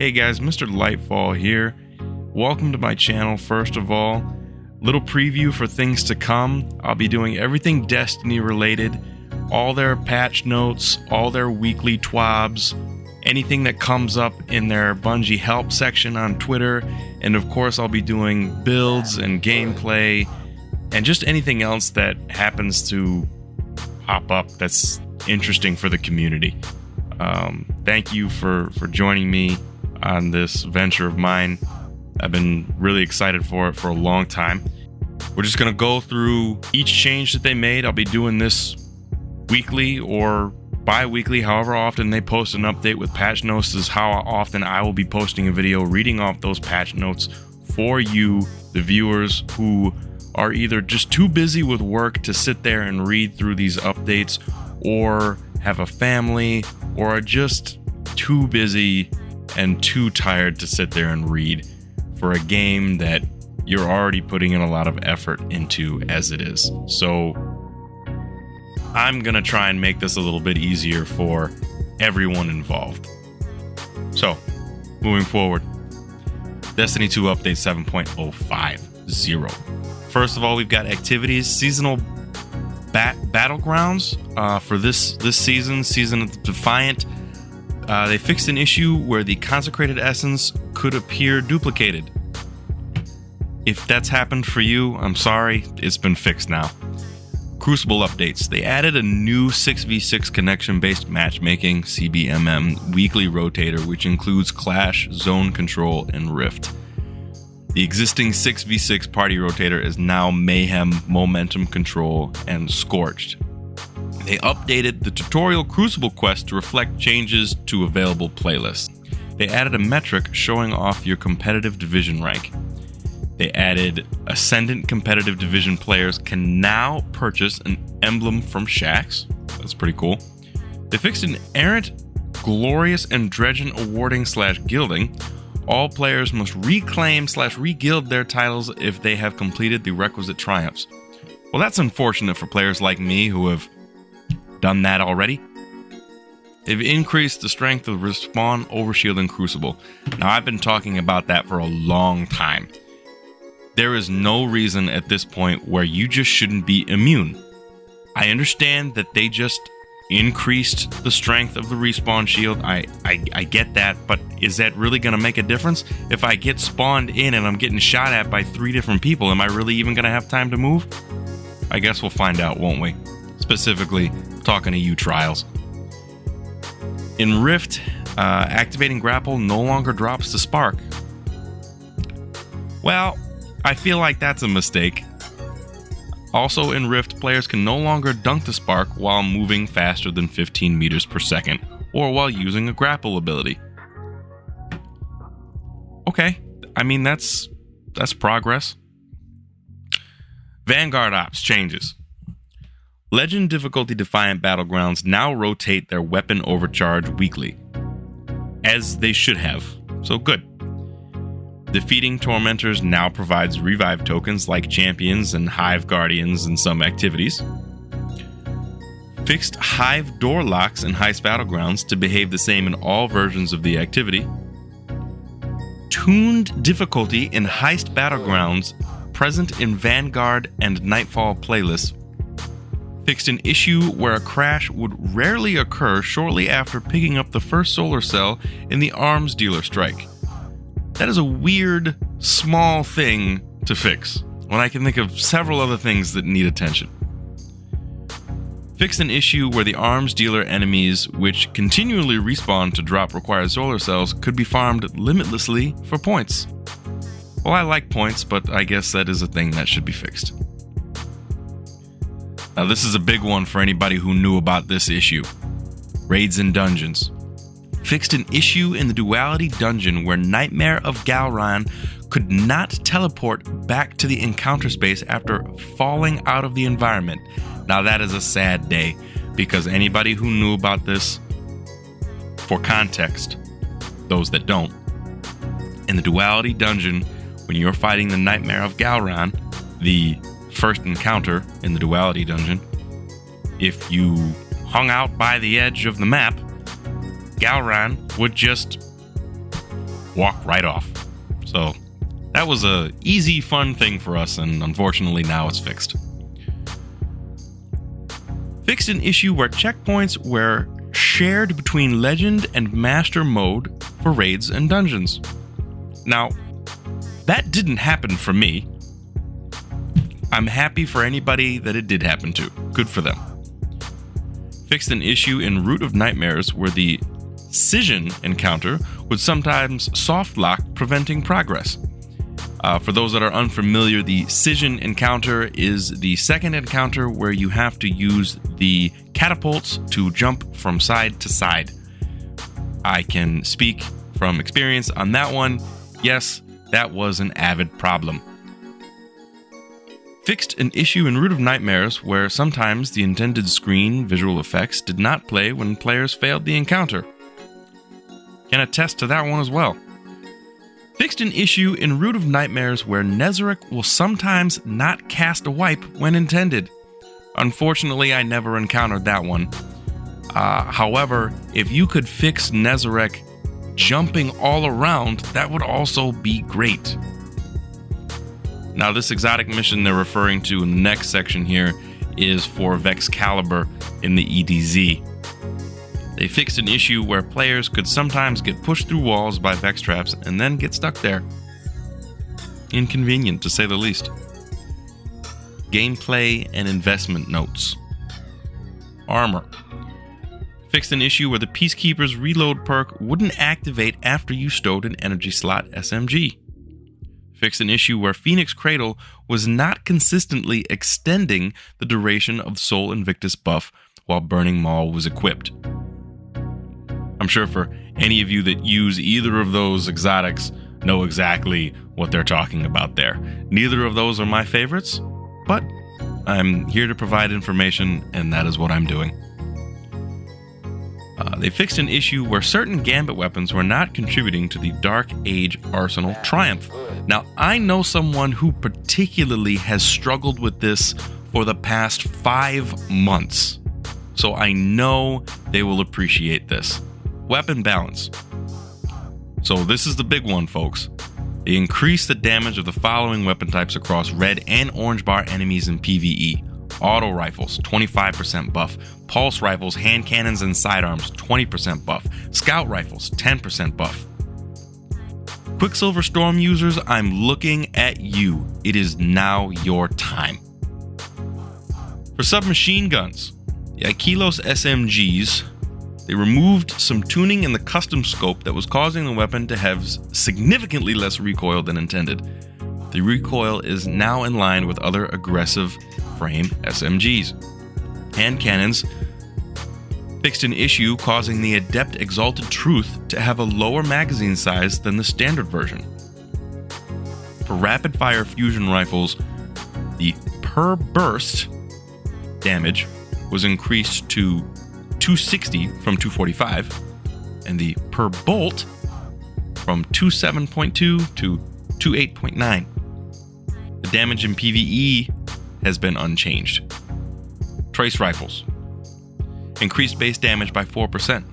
Hey guys, Mr. Lightfall here. Welcome to my channel. First of all, little preview for things to come. I'll be doing everything Destiny related, all their patch notes, all their weekly twabs, anything that comes up in their Bungie help section on Twitter, and of course I'll be doing builds and gameplay and just anything else that happens to pop up that's interesting for the community. Thank you for joining me on this venture of mine. I've been really excited for it for a long time. We're just going to go through each change that they made. I'll be doing this weekly or bi-weekly, however often they post an update with patch notes is how often I will be posting a video reading off those patch notes for you, the viewers, who are either just too busy with work to sit there and read through these updates, or have a family, or are just too busy and too tired to sit there and read for a game that you're already putting in a lot of effort into as it is. So I'm gonna try and make this a little bit easier for everyone involved. So moving forward, Destiny 2 update 7.050. First of all, we've got activities, seasonal battlegrounds for this season of Defiant. They fixed an issue where the consecrated essence could appear duplicated. If that's happened for you, I'm sorry, it's been fixed now. Crucible updates. They added a new 6v6 connection-based matchmaking CBMM weekly rotator, which includes Clash, Zone Control, and Rift. The existing 6v6 party rotator is now Mayhem, Momentum Control, and Scorched. They updated the tutorial Crucible quest to reflect changes to available playlists. They added a metric showing off your competitive division rank. They added Ascendant competitive division players can now purchase an emblem from Shaxx. That's pretty cool. They fixed an errant, glorious, and dredgen awarding / gilding. All players must reclaim / re-guild their titles if they have completed the requisite triumphs. Well, that's unfortunate for players like me who have done that already. They've increased the strength of Respawn, Overshield, and Crucible. Now, I've been talking about that for a long time. There is no reason at this point where you just shouldn't be immune. I understand that they just increased the strength of the respawn shield. I get that, but is that really going to make a difference? If I get spawned in and I'm getting shot at by 3 different people, am I really even going to have time to move? I guess we'll find out, won't we? Specifically, talking to you, Trials. In Rift, activating grapple no longer drops the spark. Well, I feel like that's a mistake. Also in Rift, players can no longer dunk the spark while moving faster than 15 meters per second, or while using a grapple ability. Okay, I mean that's progress. Vanguard Ops changes. Legend difficulty Defiant battlegrounds now rotate their weapon overcharge weekly, as they should have, so good. Defeating Tormentors now provides revive tokens like Champions and Hive Guardians in some activities. Fixed Hive door locks in Heist battlegrounds to behave the same in all versions of the activity. Tuned difficulty in Heist battlegrounds present in Vanguard and Nightfall playlists. Fixed an issue where a crash would rarely occur shortly after picking up the first solar cell in the arms dealer strike. That is a weird, small thing to fix, when I can think of several other things that need attention. Fixed an issue where the arms dealer enemies, which continually respawn to drop required solar cells, could be farmed limitlessly for points. Well, I like points, but I guess that is a thing that should be fixed. Now, this is a big one for anybody who knew about this issue. Raids and dungeons. Fixed an issue in the Duality dungeon where Nightmare of Galran could not teleport back to the encounter space after falling out of the environment. Now that is a sad day, because anybody who knew about this, for context, those that don't, in the Duality dungeon, when you're fighting the Nightmare of Galran, the first encounter in the Duality dungeon, if you hung out by the edge of the map, Galran would just walk right off. So that was a easy, fun thing for us, and unfortunately now it's fixed. Fixed an issue where checkpoints were shared between Legend and Master mode for raids and dungeons. Now, that didn't happen for me. I'm happy for anybody that it did happen to. Good for them. Fixed an issue in Root of Nightmares where the Scission encounter would sometimes soft lock, preventing progress. For those that are unfamiliar, the Scission encounter is the second encounter where you have to use the catapults to jump from side to side. I can speak from experience on that one. Yes, that was an avid problem. Fixed an issue in Root of Nightmares where sometimes the intended screen visual effects did not play when players failed the encounter. Can attest to that one as well. Fixed an issue in Root of Nightmares where Nezarec will sometimes not cast a wipe when intended. Unfortunately, I never encountered that one. However, if you could fix Nezarec jumping all around, that would also be great. Now, this exotic mission they're referring to in the next section here is for Vexcalibur in the EDZ. They fixed an issue where players could sometimes get pushed through walls by Vex traps and then get stuck there. Inconvenient, to say the least. Gameplay and investment notes. Armor. Fixed an issue where the Peacekeeper's reload perk wouldn't activate after you stowed an energy slot SMG. Fixed an issue where Phoenix Cradle was not consistently extending the duration of Soul Invictus buff while Burning Maul was equipped. I'm sure for any of you that use either of those exotics know exactly what they're talking about there. Neither of those are my favorites, but I'm here to provide information, and that is what I'm doing. They fixed an issue where certain Gambit weapons were not contributing to the Dark Age Arsenal Triumph. Now, I know someone who particularly has struggled with this for the past 5 months, so I know they will appreciate this. Weapon balance. So this is the big one, folks. They increased the damage of the following weapon types across red and orange bar enemies in PvE. Auto rifles, 25% buff. Pulse rifles, hand cannons, and sidearms, 20% buff. Scout rifles, 10% buff. Quicksilver Storm users, I'm looking at you. It is now your time. For submachine guns, the Aikilos SMGs, they removed some tuning in the custom scope that was causing the weapon to have significantly less recoil than intended. The recoil is now in line with other aggressive frame SMGs. Hand cannons fixed an issue causing the Adept Exalted Truth to have a lower magazine size than the standard version. For rapid fire fusion rifles, the per burst damage was increased to 260 from 245, and the per bolt from 27.2 to 28.9. The damage in PvE has been unchanged. Trace rifles. Increased base damage by 4%.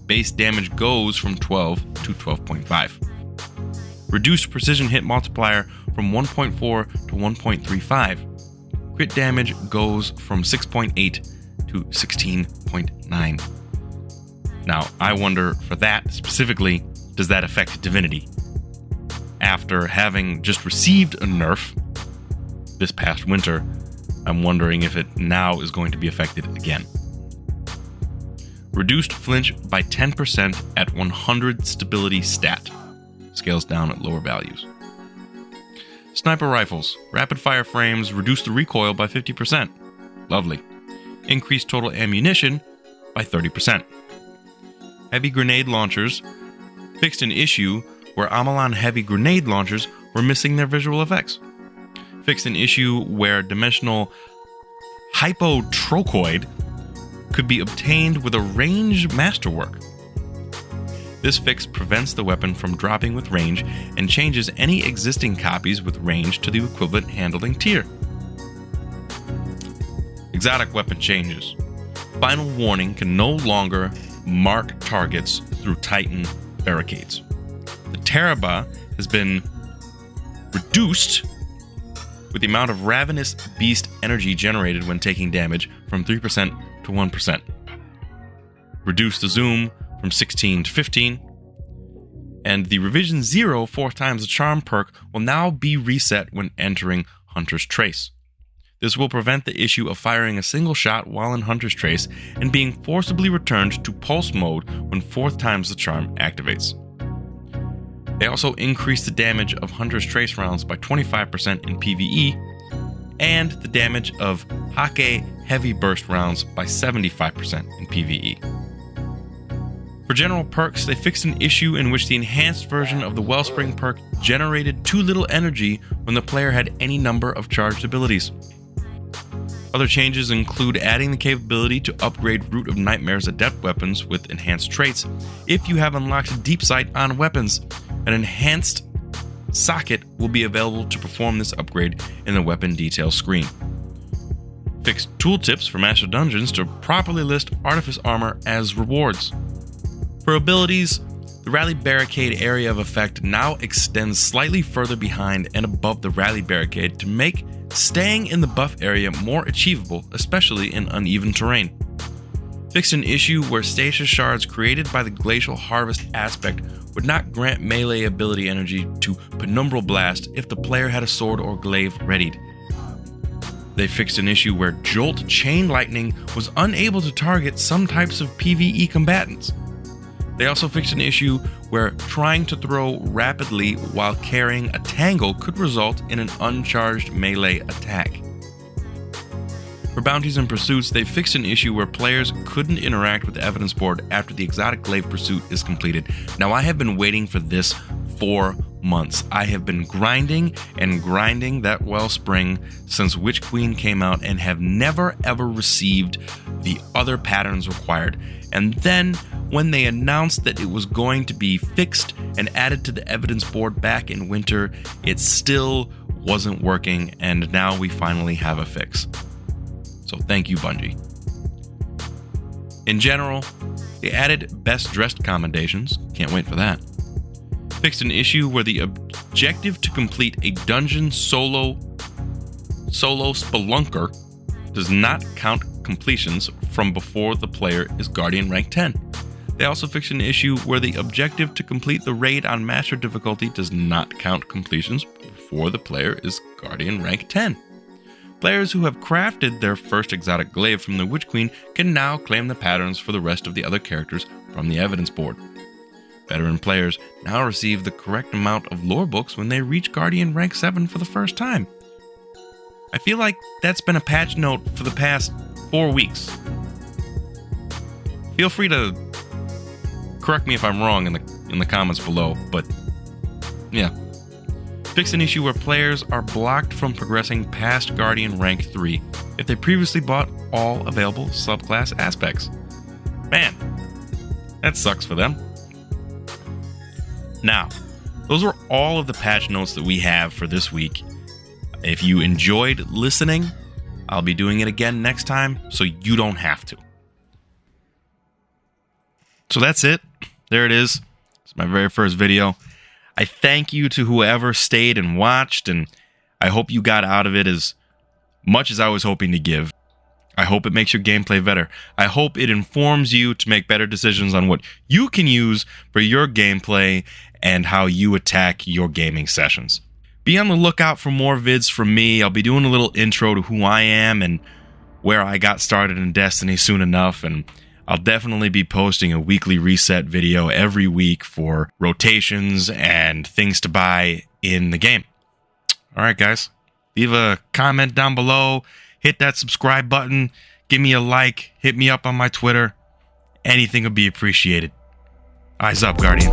Base damage goes from 12 to 12.5. Reduced precision hit multiplier from 1.4 to 1.35. Crit damage goes from 6.8 to 16.9. Now, I wonder, for that specifically, does that affect Divinity? After having just received a nerf this past winter, I'm wondering if it now is going to be affected again. Reduced flinch by 10% at 100 stability stat. Scales down at lower values. Sniper rifles. Rapid fire frames reduce the recoil by 50%. Lovely. Increased total ammunition by 30%. Heavy grenade launchers fixed an issue where Amalon heavy grenade launchers were missing their visual effects. Fixed an issue where dimensional hypotrochoid could be obtained with a range masterwork. This fix prevents the weapon from dropping with range and changes any existing copies with range to the equivalent handling tier. Exotic weapon changes. Final Warning can no longer mark targets through Titan barricades. The Teraba has been reduced with the amount of Ravenous Beast energy generated when taking damage from 3% to 1%. Reduce the zoom from 16 to 15. And the Revision 0 4 times the charm perk will now be reset when entering Hunter's Trace. This will prevent the issue of firing a single shot while in Hunter's Trace and being forcibly returned to pulse mode when 4th times the charm activates. They also increase the damage of Hunter's Trace rounds by 25% in PvE, and the damage of Hake Heavy Burst rounds by 75% in PvE. For general perks, they fixed an issue in which the enhanced version of the Wellspring perk generated too little energy when the player had any number of charged abilities. Other changes include adding the capability to upgrade Root of Nightmare's adept weapons with enhanced traits if you have unlocked Deep Sight on weapons. An enhanced socket will be available to perform this upgrade in the weapon detail screen. Fixed tooltips for Master Dungeons to properly list Artifice Armor as rewards. For abilities, the Rally Barricade area of effect now extends slightly further behind and above the Rally Barricade to make staying in the buff area more achievable, especially in uneven terrain. Fixed an issue where stasis shards created by the Glacial Harvest aspect would not grant melee ability energy to Penumbral Blast if the player had a sword or glaive readied. They fixed an issue where Jolt Chain Lightning was unable to target some types of PvE combatants. They also fixed an issue where trying to throw rapidly while carrying a tangle could result in an uncharged melee attack. For bounties and pursuits, they fixed an issue where players couldn't interact with the evidence board after the exotic glaive pursuit is completed. Now, I have been waiting for this for months. I have been grinding and grinding that Wellspring since Witch Queen came out and have never ever received the other patterns required. And then, when they announced that it was going to be fixed and added to the evidence board back in winter, it still wasn't working, and now we finally have a fix. So thank you, Bungie. In general, they added Best Dressed commendations. Can't wait for that. Fixed an issue where the objective to complete a dungeon solo spelunker does not count completions from before the player is Guardian rank 10. They also fixed an issue where the objective to complete the raid on Master difficulty does not count completions before the player is Guardian rank 10. Players who have crafted their first exotic glaive from the Witch Queen can now claim the patterns for the rest of the other characters from the evidence board. Veteran players now receive the correct amount of lore books when they reach Guardian rank 7 for the first time. I feel like that's been a patch note for the past 4 weeks. Feel free to correct me if I'm wrong in the comments below, but yeah. Fix an issue where players are blocked from progressing past Guardian rank 3 if they previously bought all available subclass aspects. Man, that sucks for them. Now, those are all of the patch notes that we have for this week. If you enjoyed listening, I'll be doing it again next time, so you don't have to. So that's it. There it is. It's my very first video. I thank you to whoever stayed and watched, and I hope you got out of it as much as I was hoping to give. I hope it makes your gameplay better. I hope it informs you to make better decisions on what you can use for your gameplay and how you attack your gaming sessions. Be on the lookout for more vids from me. I'll be doing a little intro to who I am and where I got started in Destiny soon enough, and I'll definitely be posting a weekly reset video every week for rotations and things to buy in the game. Alright guys, leave a comment down below, hit that subscribe button, give me a like, hit me up on my Twitter. Anything would be appreciated. Eyes up, Guardian.